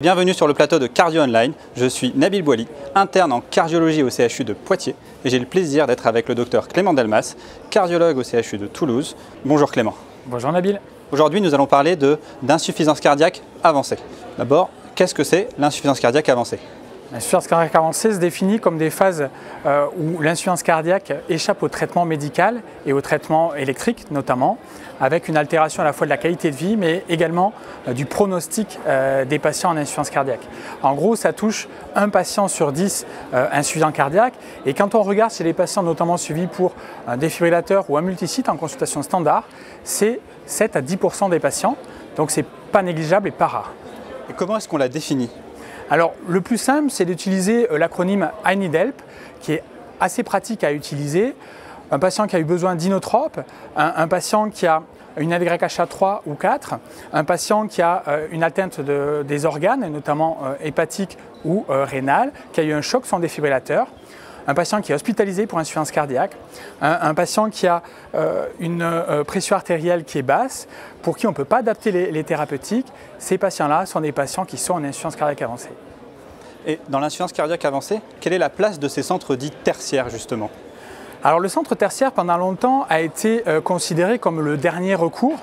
Bienvenue sur le plateau de Cardio Online, je suis Nabil Bouali, interne en cardiologie au CHU de Poitiers et j'ai le plaisir d'être avec le docteur Clément Delmas, cardiologue au CHU de Toulouse. Bonjour Clément. Bonjour Nabil. Aujourd'hui nous allons parler d'insuffisance cardiaque avancée. D'abord, qu'est-ce que c'est l'insuffisance cardiaque avancée ? L'insuffisance cardiaque avancée se définit comme des phases où l'insuffisance cardiaque échappe au traitement médical et au traitement électrique notamment, avec une altération à la fois de la qualité de vie mais également du pronostic des patients en insuffisance cardiaque. En gros, ça touche un patient sur 10 insuffisant cardiaque et quand on regarde chez les patients notamment suivis pour un défibrillateur ou un multisite en consultation standard, c'est 7 à 10% des patients, donc c'est pas négligeable et pas rare. Et comment est-ce qu'on la définit ? Alors, le plus simple, c'est d'utiliser l'acronyme I need help, qui est assez pratique à utiliser. Un patient qui a eu besoin d'inotropes, un patient qui a une LYHA3 ou 4, un patient qui a une atteinte des organes, notamment hépatique ou rénale, qui a eu un choc sans défibrillateur, un patient qui est hospitalisé pour insuffisance cardiaque, un patient qui a une pression artérielle qui est basse, pour qui on ne peut pas adapter les thérapeutiques. Ces patients-là sont des patients qui sont en insuffisance cardiaque avancée. Et dans l'insuffisance cardiaque avancée, quelle est la place de ces centres dits tertiaires justement ? Alors le centre tertiaire pendant longtemps a été considéré comme le dernier recours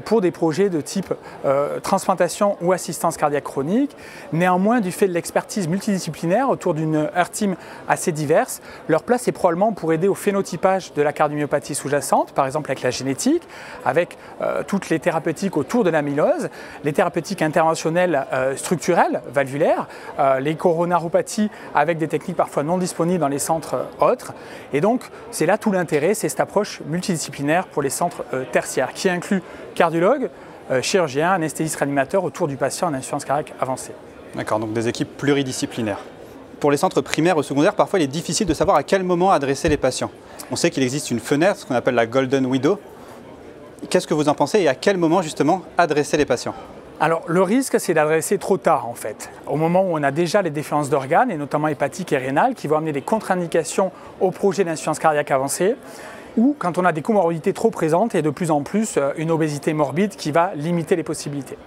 pour des projets de type transplantation ou assistance cardiaque chronique. Néanmoins, du fait de l'expertise multidisciplinaire autour d'une heart team assez diverse, leur place est probablement pour aider au phénotypage de la cardiomyopathie sous-jacente, par exemple avec la génétique, avec toutes les thérapeutiques autour de l'amylose, les thérapeutiques interventionnelles structurelles, valvulaires, les coronaropathies avec des techniques parfois non disponibles dans les centres autres. Et donc, c'est là tout l'intérêt, c'est cette approche multidisciplinaire pour les centres tertiaires qui inclut cardiologue, chirurgien, anesthésiste réanimateur autour du patient en insuffisance cardiaque avancée. D'accord, donc des équipes pluridisciplinaires. Pour les centres primaires ou secondaires, parfois il est difficile de savoir à quel moment adresser les patients. On sait qu'il existe une fenêtre, ce qu'on appelle la Golden Widow. Qu'est-ce que vous en pensez et à quel moment justement adresser les patients ? Alors le risque, c'est d'adresser trop tard en fait, au moment où on a déjà les défaillances d'organes, et notamment hépatiques et rénales, qui vont amener des contre-indications au projet d'insuffisance cardiaque avancée, ou quand on a des comorbidités trop présentes et de plus en plus une obésité morbide qui va limiter les possibilités.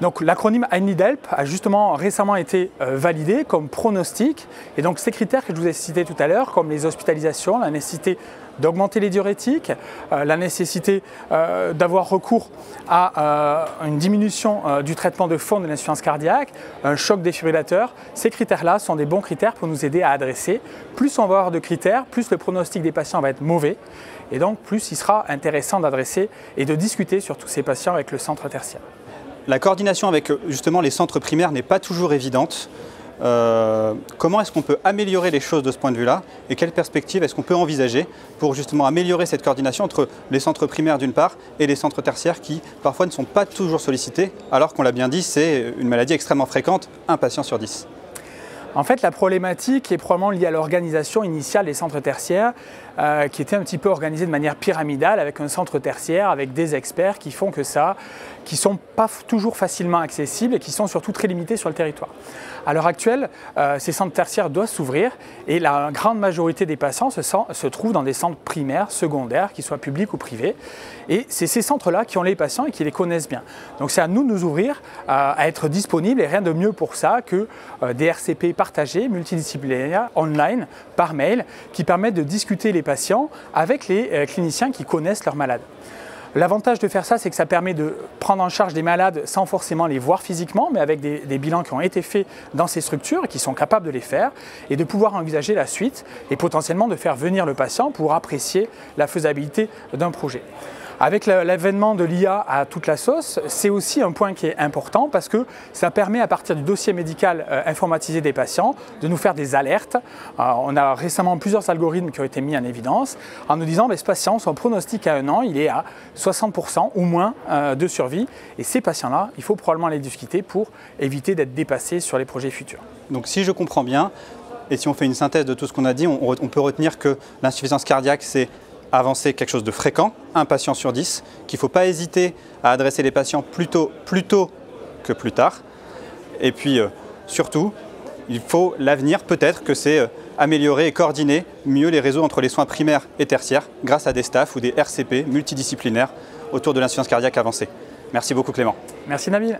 Donc l'acronyme I need help a justement récemment été validé comme pronostic, et donc ces critères que je vous ai cités tout à l'heure, comme les hospitalisations, la nécessité d'augmenter les diurétiques, la nécessité d'avoir recours à une diminution du traitement de fond de l'insuffisance cardiaque, un choc défibrillateur, ces critères-là sont des bons critères pour nous aider à adresser. Plus on va avoir de critères, plus le pronostic des patients va être mauvais, et donc plus il sera intéressant d'adresser et de discuter sur tous ces patients avec le centre tertiaire. La coordination avec justement les centres primaires n'est pas toujours évidente. Comment est-ce qu'on peut améliorer les choses de ce point de vue-là et quelles perspectives est-ce qu'on peut envisager pour justement améliorer cette coordination entre les centres primaires d'une part et les centres tertiaires qui parfois ne sont pas toujours sollicités alors qu'on l'a bien dit, c'est une maladie extrêmement fréquente, un patient sur 10. En fait, la problématique est probablement liée à l'organisation initiale des centres tertiaires qui était un petit peu organisée de manière pyramidale avec un centre tertiaire, avec des experts qui font que ça, qui ne sont pas toujours facilement accessibles et qui sont surtout très limités sur le territoire. À l'heure actuelle, ces centres tertiaires doivent s'ouvrir et la grande majorité des patients se trouvent dans des centres primaires, secondaires, qu'ils soient publics ou privés. Et c'est ces centres-là qui ont les patients et qui les connaissent bien. Donc c'est à nous de nous ouvrir, à être disponibles et rien de mieux pour ça que des RCP partagés, multidisciplinaires, online, par mail, qui permettent de discuter les patients avec les cliniciens qui connaissent leurs malades. L'avantage de faire ça, c'est que ça permet de prendre en charge des malades sans forcément les voir physiquement, mais avec des bilans qui ont été faits dans ces structures et qui sont capables de les faire, et de pouvoir envisager la suite et potentiellement de faire venir le patient pour apprécier la faisabilité d'un projet. Avec l'avènement de l'IA à toute la sauce, c'est aussi un point qui est important parce que ça permet à partir du dossier médical informatisé des patients de nous faire des alertes. On a récemment plusieurs algorithmes qui ont été mis en évidence en nous disant que ce patient, son pronostic à 1 an, il est à 60% ou moins de survie. Et ces patients-là, il faut probablement les discuter pour éviter d'être dépassés sur les projets futurs. Donc si je comprends bien, et si on fait une synthèse de tout ce qu'on a dit, on peut retenir que l'insuffisance cardiaque, c'est avancer quelque chose de fréquent, un patient sur 10, qu'il ne faut pas hésiter à adresser les patients plus tôt que plus tard. Et puis surtout, il faut l'avenir peut-être que c'est améliorer et coordonner mieux les réseaux entre les soins primaires et tertiaires grâce à des staffs ou des RCP multidisciplinaires autour de l'insuffisance cardiaque avancée. Merci beaucoup Clément. Merci Nabil.